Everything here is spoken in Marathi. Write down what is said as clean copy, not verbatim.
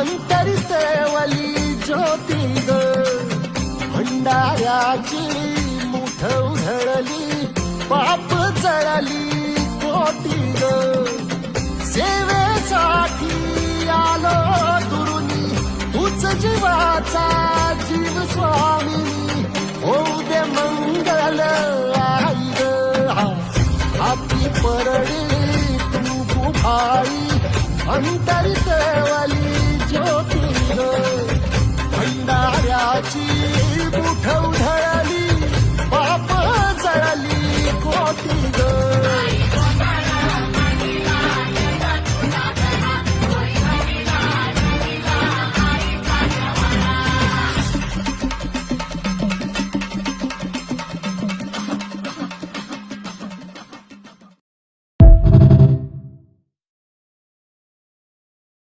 अंतरितेवली ज्योती ग भंडाऱ्याची मुठ उधळली पाप जळली कोटी ग सेवेसाठी आलो दुरुनी तूच जीवाचा जीव स्वामी होऊ दे मंगल आई ग हाती परडी तू भाई अंतरितेवली ज्योती ग भंडाऱ्याची मुठ